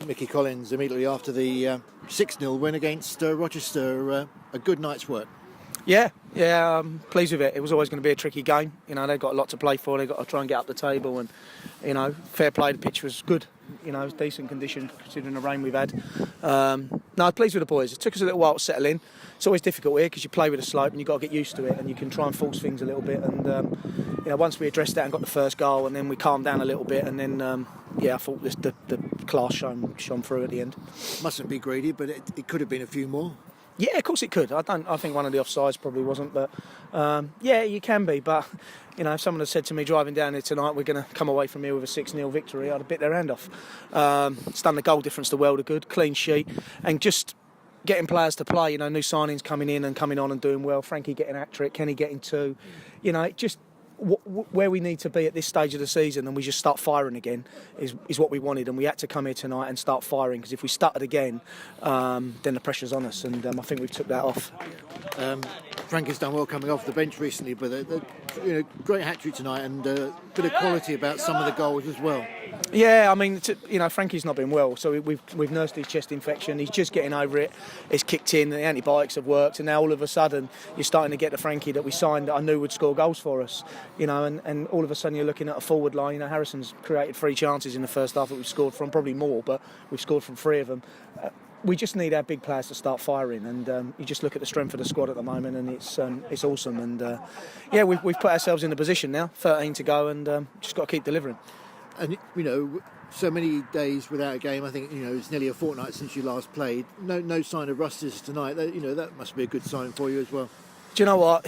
Micky Collins immediately after the 6-0 win against Rochester. A good night's work. Yeah, I'm pleased with it. It was always going to be a tricky game. You know, they've got a lot to play for. They've got to try and get up the table, and you know, fair play. The pitch was good. You know, it was decent condition considering the rain we've had. No, I'm pleased with the boys. It took us a little while to settle in. It's always difficult here because you play with a slope and you've got to get used to it, and you can try and force things a little bit. And you know, once we addressed that and got the first goal, and then we calmed down a little bit, and then I thought the class shone through at the end. Mustn't be greedy, but it could have been a few more. Yeah, of course it could. I think one of the offsides probably wasn't, but yeah, you can be. But you know, if someone had said to me driving down here tonight, we're going to come away from here with a 6-0 victory, I'd have bit their hand off. It's done the goal difference the world of good, clean sheet, and just getting players to play. You know, new signings coming in and coming on and doing well. Frankie getting hat-trick, Kenny getting 2. You know, it just where we need to be at this stage of the season, and we just start firing again, is what we wanted. And we had to come here tonight and start firing, because if we stuttered again, then the pressure's on us, and I think we've took that off. Frankie's done well coming off the bench recently, but great hat-trick tonight, and a bit of quality about some of the goals as well. Yeah, I mean, you know, Frankie's not been well, so we've nursed his chest infection. He's just getting over it. It's kicked in, the antibiotics have worked, and now all of a sudden you're starting to get the Frankie that we signed that I knew would score goals for us. You know, and all of a sudden you're looking at a forward line. You know, Harrison's created 3 chances in the first half that we've scored from, probably more, but we've scored from 3 of them. We just need our big players to start firing, and you just look at the strength of the squad at the moment, and it's awesome. And yeah, we've put ourselves in a position now, 13 to go, and just got to keep delivering. And you know, so many days without a game. I think, you know, it's nearly a fortnight since you last played. No sign of rustiness tonight. You know, that must be a good sign for you as well. Do you know what?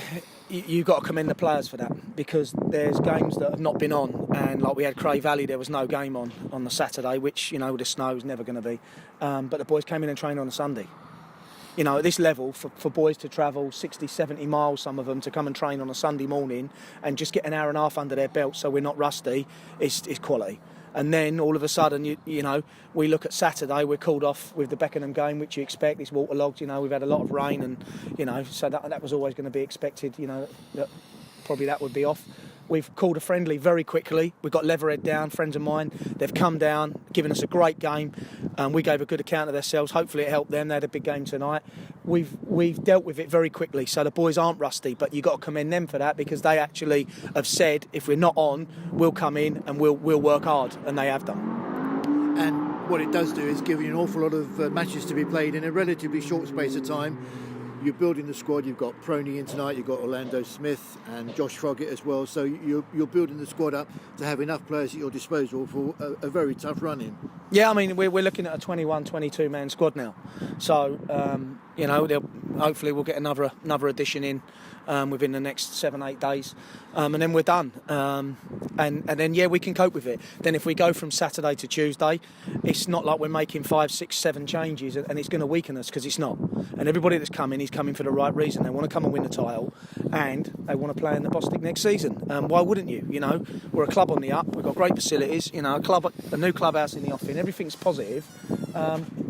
You've got to commend the players for that, because there's games that have not been on, and like we had Cray Valley, there was no game on the Saturday, which, you know, with the snow is never going to be. But the boys came in and trained on a Sunday. You know, at this level, for boys to travel 60, 70 miles, some of them, to come and train on a Sunday morning and just get an hour and a half under their belt so we're not rusty, is quality. And then all of a sudden, you know, we look at Saturday, we're called off with the Beckenham game, which you expect. It's waterlogged, you know, we've had a lot of rain, and, you know, so that was always going to be expected, you know, that probably that would be off. We've called a friendly very quickly. We've got Leatherhead down, friends of mine. They've come down, given us a great game. We gave a good account of themselves. Hopefully it helped them. They had a big game tonight. We've dealt with it very quickly, so the boys aren't rusty, but you've got to commend them for that, because they actually have said, if we're not on, we'll come in and we'll work hard, and they have done. And what it does do is give you an awful lot of matches to be played in a relatively short space of time. You're building the squad. You've got Proney in tonight. You've got Orlando Smith and Josh Froggatt as well. So you're building the squad up to have enough players at your disposal for a very tough run in. Yeah, I mean, we're looking at a 21, 22 man squad now. So you know, hopefully we'll get another addition in within the next 7-8 days, and then we're done. And then yeah, we can cope with it. Then if we go from Saturday to Tuesday, it's not like we're making 5, 6, 7 changes, and it's going to weaken us, because it's not. And everybody that's coming is coming for the right reason. They want to come and win the title, and they want to play in the Bostik next season. Why wouldn't you? You know, we're a club on the up. We've got great facilities. You know, a new clubhouse in the offing. Everything's positive.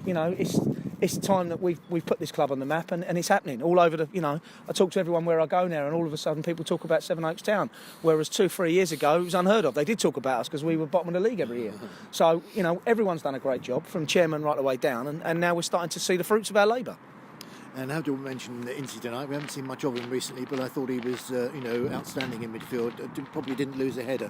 You know, it's time that we've put this club on the map, and it's happening all over the. You know, I talk to everyone where I go now, and all of a sudden people talk about Sevenoaks Town, whereas 2-3 years ago it was unheard of. They did talk about us because we were bottom of the league every year. So you know, everyone's done a great job, from chairman right the way down, and now we're starting to see the fruits of our labour. And how do we mention Incy tonight? We haven't seen much of him recently, but I thought he was, you know, outstanding in midfield. Probably didn't lose a header.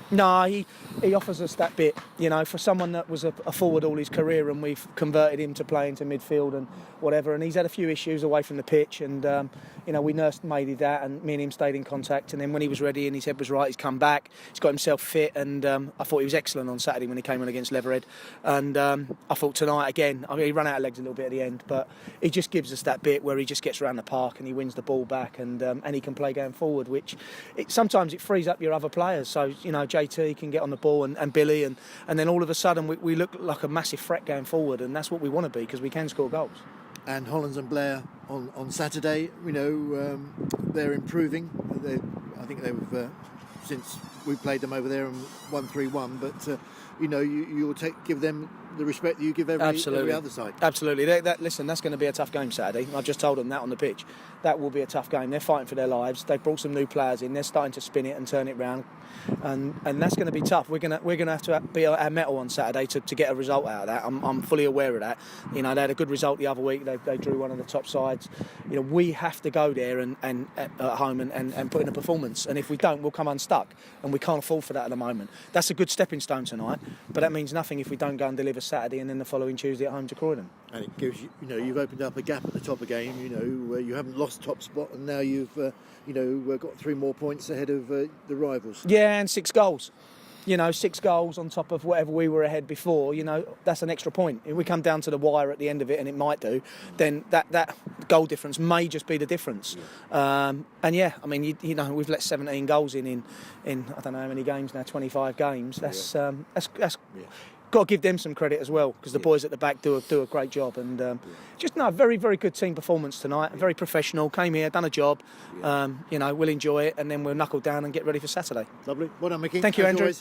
No, he offers us that bit, you know, for someone that was a forward all his career, and we've converted him to play into midfield and whatever. And he's had a few issues away from the pitch, and you know, we nursed Mady that, and me and him stayed in contact. And then when he was ready and his head was right, he's come back. He's got himself fit, and I thought he was excellent on Saturday when he came on against Leatherhead. And I thought tonight again, I mean, he ran out of legs a little bit at the end, but he just gives us that bit where he just gets around the park and he wins the ball back, and he can play going forward, which sometimes it frees up your other players. So you know, JT can get on the ball, and Billy, and then all of a sudden we look like a massive threat going forward, and that's what we want to be, because we can score goals. And Hollands and Blair on Saturday, you know, they're improving. I think they've since we played them over there and won 3-1, but you know, you'll give them the respect that you give every other side. Absolutely. Listen, that's going to be a tough game Saturday. I just told them that on the pitch. That will be a tough game. They're fighting for their lives. They've brought some new players in. They're starting to spin it and turn it round, and that's going to be tough. We're going to have to be our mettle on Saturday to get a result out of that. I'm fully aware of that. You know, they had a good result the other week. They drew one of the top sides. You know, we have to go there and at home and put in a performance. And if we don't, we'll come unstuck. And we can't afford for that at the moment. That's a good stepping stone tonight, but that means nothing if we don't go and deliver Saturday and then the following Tuesday at home to Croydon. And it gives you, you've opened up a gap at the top of the game. You haven't lost top spot, and now you've, got 3 more points ahead of the rivals. Yeah, and 6 goals. 6 goals on top of whatever we were ahead before. That's an extra point. If we come down to the wire at the end of it, and it might do, then that goal difference may just be the difference. We've let 17 goals in I don't know how many games now, 25 games. That's got to give them some credit as well, because the boys at the back do a great job. And very, very good team performance tonight. Very professional. Came here, done a job. We'll enjoy it, and then we'll knuckle down and get ready for Saturday. Lovely. Well done, Micky. Thank you, Andrew.